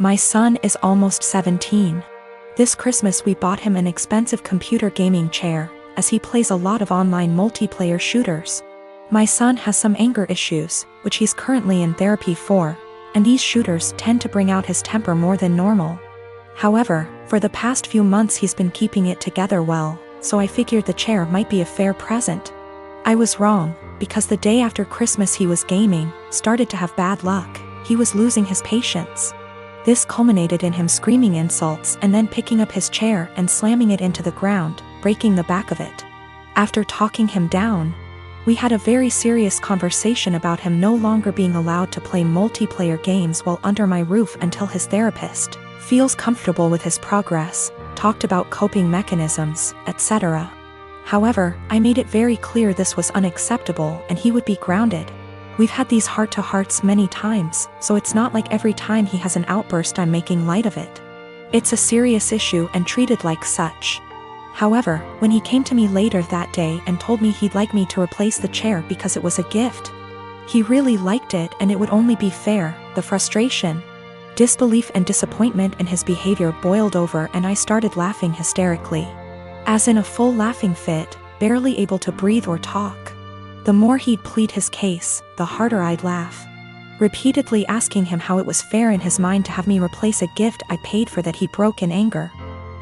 My son is almost 17. This Christmas we bought him an expensive computer gaming chair, as he plays a lot of online multiplayer shooters. My son has some anger issues, which he's currently in therapy for, and these shooters tend to bring out his temper more than normal. However, for the past few months he's been keeping it together well, so I figured the chair might be a fair present. I was wrong, because the day after Christmas he was gaming, started to have bad luck. He was losing his patience. This culminated in him screaming insults and then picking up his chair and slamming it into the ground, breaking the back of it. After talking him down, we had a very serious conversation about him no longer being allowed to play multiplayer games while under my roof until his therapist feels comfortable with his progress, talked about coping mechanisms, etc. However, I made it very clear this was unacceptable and he would be grounded. We've had these heart-to-hearts many times, so it's not like every time he has an outburst I'm making light of it. It's a serious issue and treated like such. However, when he came to me later that day and told me he'd like me to replace the chair because it was a gift, he really liked it and it would only be fair, the frustration, disbelief and disappointment in his behavior boiled over and I started laughing hysterically. As in a full laughing fit, barely able to breathe or talk. The more he'd plead his case, the harder I'd laugh. Repeatedly asking him how it was fair in his mind to have me replace a gift I paid for that he broke in anger.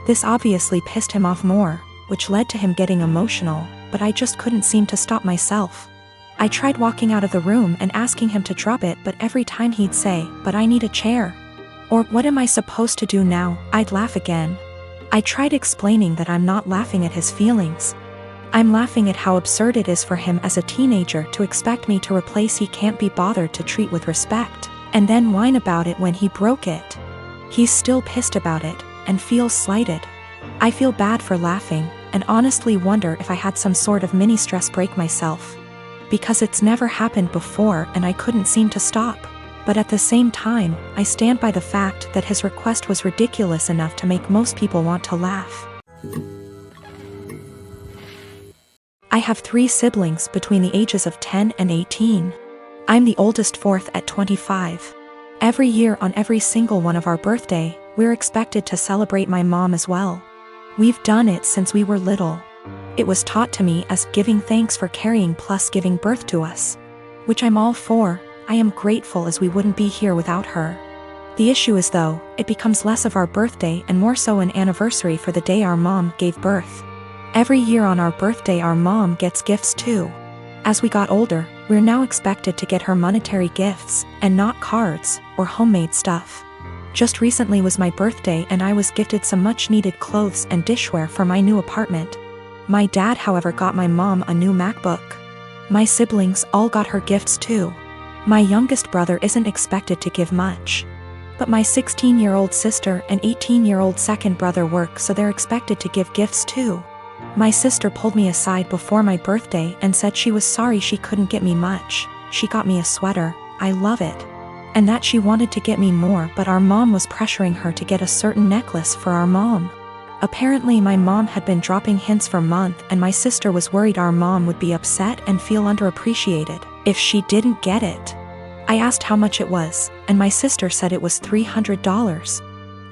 This obviously pissed him off more, which led to him getting emotional, but I just couldn't seem to stop myself. I tried walking out of the room and asking him to drop it, but every time he'd say, "But I need a chair." Or, "What am I supposed to do now?" I'd laugh again. I tried explaining that I'm not laughing at his feelings. I'm laughing at how absurd it is for him as a teenager to expect me to replace he can't be bothered to treat with respect, and then whine about it when he broke it. He's still pissed about it, and feels slighted. I feel bad for laughing, and honestly wonder if I had some sort of mini stress break myself. Because it's never happened before and I couldn't seem to stop. But at the same time, I stand by the fact that his request was ridiculous enough to make most people want to laugh. I have 3 siblings between the ages of 10 and 18. I'm the oldest, fourth at 25. Every year on every single one of our birthday, we're expected to celebrate my mom as well. We've done it since we were little. It was taught to me as giving thanks for carrying plus giving birth to us. Which I'm all for. I am grateful as we wouldn't be here without her. The issue is though, it becomes less of our birthday and more so an anniversary for the day our mom gave birth. Every year on our birthday our mom gets gifts too. As we got older, we're now expected to get her monetary gifts, and not cards, or homemade stuff. Just recently was my birthday and I was gifted some much needed clothes and dishware for my new apartment. My dad however got my mom a new MacBook. My siblings all got her gifts too. My youngest brother isn't expected to give much. But my 16-year-old sister and 18-year-old second brother work, so they're expected to give gifts too. My sister pulled me aside before my birthday and said she was sorry she couldn't get me much. She got me a sweater, I love it. And that she wanted to get me more, but our mom was pressuring her to get a certain necklace for our mom. Apparently my mom had been dropping hints for months and my sister was worried our mom would be upset and feel underappreciated if she didn't get it. I asked how much it was, and my sister said it was $300.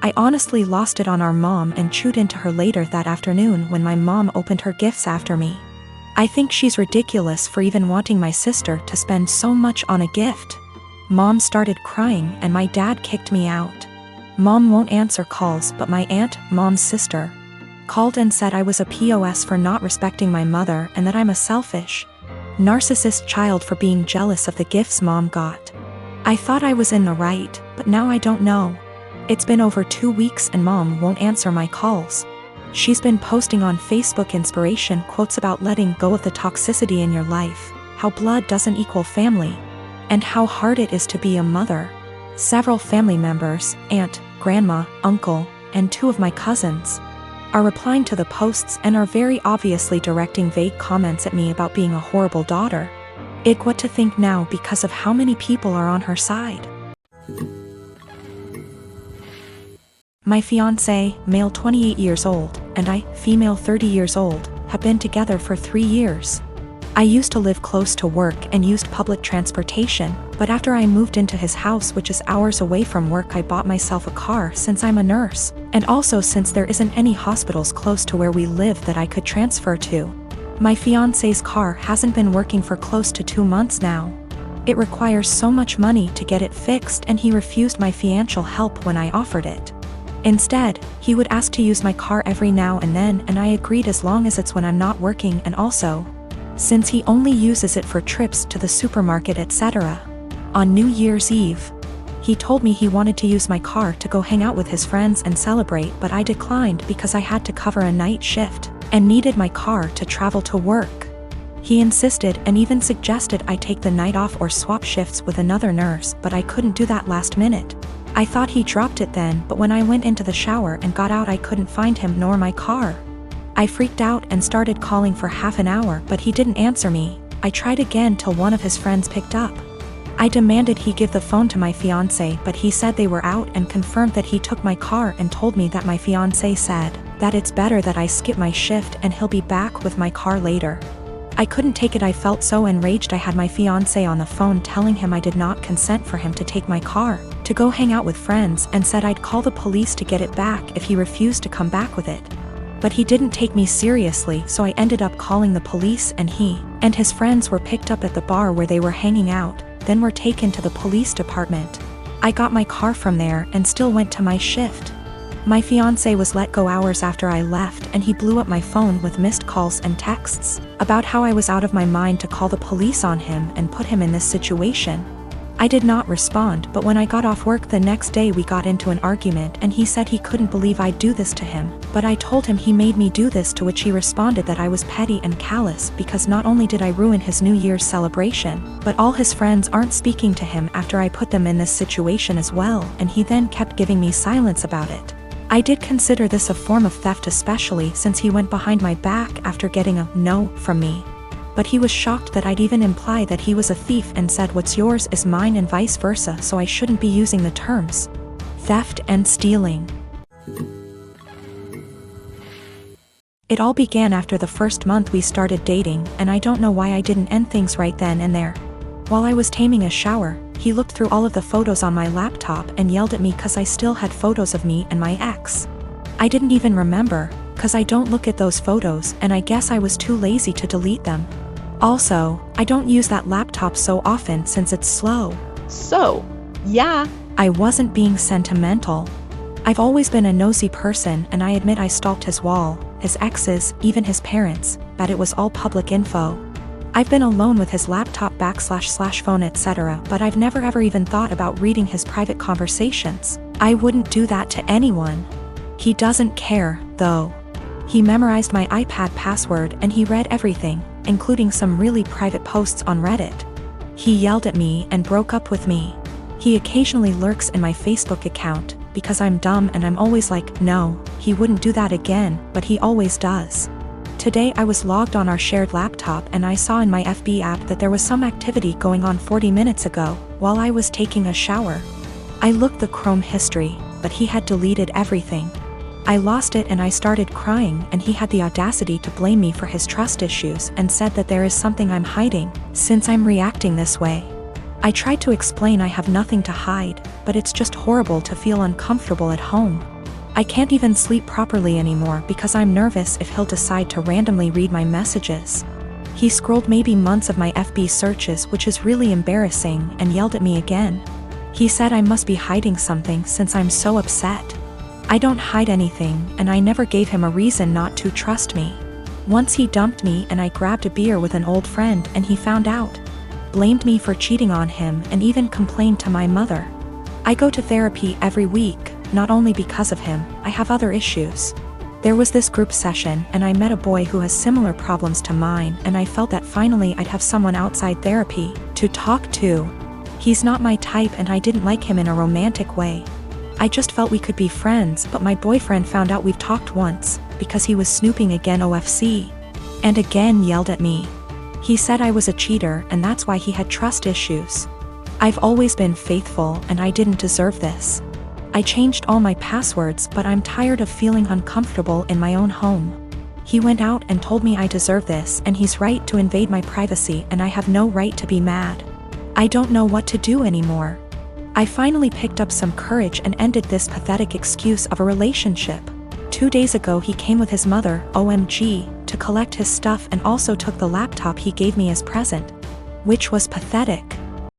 I honestly lost it on our mom and chewed into her later that afternoon when my mom opened her gifts after me. I think she's ridiculous for even wanting my sister to spend so much on a gift. Mom started crying and my dad kicked me out. Mom won't answer calls, but my aunt, mom's sister, called and said I was a POS for not respecting my mother and that I'm a selfish, narcissist child for being jealous of the gifts mom got. I thought I was in the right, but now I don't know. It's been over 2 weeks and mom won't answer my calls. She's been posting on Facebook inspiration quotes about letting go of the toxicity in your life, how blood doesn't equal family, and how hard it is to be a mother. Several family members, aunt, grandma, uncle, and 2 of my cousins, are replying to the posts and are very obviously directing vague comments at me about being a horrible daughter. What to think now because of how many people are on her side. My fiancé, male 28 years old, and I, female 30 years old, have been together for 3 years. I used to live close to work and used public transportation, but after I moved into his house, which is hours away from work, I bought myself a car since I'm a nurse, and also since there isn't any hospitals close to where we live that I could transfer to. My fiancé's car hasn't been working for close to 2 months now. It requires so much money to get it fixed, and he refused my financial help when I offered it. Instead, he would ask to use my car every now and then, and I agreed as long as it's when I'm not working, and also, since he only uses it for trips to the supermarket, etc. On New Year's Eve, he told me he wanted to use my car to go hang out with his friends and celebrate, but I declined because I had to cover a night shift and needed my car to travel to work. He insisted and even suggested I take the night off or swap shifts with another nurse, but I couldn't do that last minute. I thought he dropped it then, but when I went into the shower and got out, I couldn't find him nor my car. I freaked out and started calling for half an hour, but he didn't answer me. I tried again till one of his friends picked up. I demanded he give the phone to my fiancé, but he said they were out and confirmed that he took my car and told me that my fiancé said that it's better that I skip my shift and he'll be back with my car later. I couldn't take it. I felt so enraged. I had my fiancé on the phone telling him I did not consent for him to take my car to go hang out with friends, and said I'd call the police to get it back if he refused to come back with it. But he didn't take me seriously, so I ended up calling the police, and he and his friends were picked up at the bar where they were hanging out, then were taken to the police department. I got my car from there and still went to my shift. My fiancé was let go hours after I left, and he blew up my phone with missed calls and texts about how I was out of my mind to call the police on him and put him in this situation. I did not respond, but when I got off work the next day, we got into an argument, and he said he couldn't believe I'd do this to him, but I told him he made me do this, to which he responded that I was petty and callous because not only did I ruin his New Year's celebration, but all his friends aren't speaking to him after I put them in this situation as well, and he then kept giving me silence about it. I did consider this a form of theft, especially since he went behind my back after getting a no from me. But he was shocked that I'd even imply that he was a thief and said what's yours is mine and vice versa, so I shouldn't be using the terms theft and stealing. It all began after the first month we started dating, and I don't know why I didn't end things right then and there. While I was taming a shower, he looked through all of the photos on my laptop and yelled at me cause I still had photos of me and my ex. I didn't even remember, cause I don't look at those photos, and I guess I was too lazy to delete them. Also, I don't use that laptop so often since it's slow. So, yeah. I wasn't being sentimental. I've always been a nosy person, and I admit I stalked his wall, his exes, even his parents, but it was all public info. I've been alone with his laptop / phone, etc., but I've never ever even thought about reading his private conversations. I wouldn't do that to anyone. He doesn't care, though. He memorized my iPad password and he read everything, including some really private posts on Reddit. He yelled at me and broke up with me. He occasionally lurks in my Facebook account, because I'm dumb and I'm always like, no, he wouldn't do that again, but he always does. Today I was logged on our shared laptop and I saw in my FB app that there was some activity going on 40 minutes ago, while I was taking a shower. I looked the Chrome history, but he had deleted everything. I lost it and I started crying, and he had the audacity to blame me for his trust issues and said that there is something I'm hiding, since I'm reacting this way. I tried to explain I have nothing to hide, but it's just horrible to feel uncomfortable at home. I can't even sleep properly anymore because I'm nervous if he'll decide to randomly read my messages. He scrolled maybe months of my FB searches, which is really embarrassing, and yelled at me again. He said I must be hiding something since I'm so upset. I don't hide anything, and I never gave him a reason not to trust me. Once he dumped me and I grabbed a beer with an old friend and he found out. Blamed me for cheating on him and even complained to my mother. I go to therapy every week, not only because of him, I have other issues. There was this group session and I met a boy who has similar problems to mine, and I felt that finally I'd have someone outside therapy to talk to. He's not my type and I didn't like him in a romantic way. I just felt we could be friends, but my boyfriend found out we've talked once, because he was snooping again OFC. And again yelled at me. He said I was a cheater and that's why he had trust issues. I've always been faithful and I didn't deserve this. I changed all my passwords, but I'm tired of feeling uncomfortable in my own home. He went out and told me I deserve this and he's right to invade my privacy and I have no right to be mad. I don't know what to do anymore. I finally picked up some courage and ended this pathetic excuse of a relationship. 2 days ago he came with his mother, OMG, to collect his stuff and also took the laptop he gave me as present. Which was pathetic.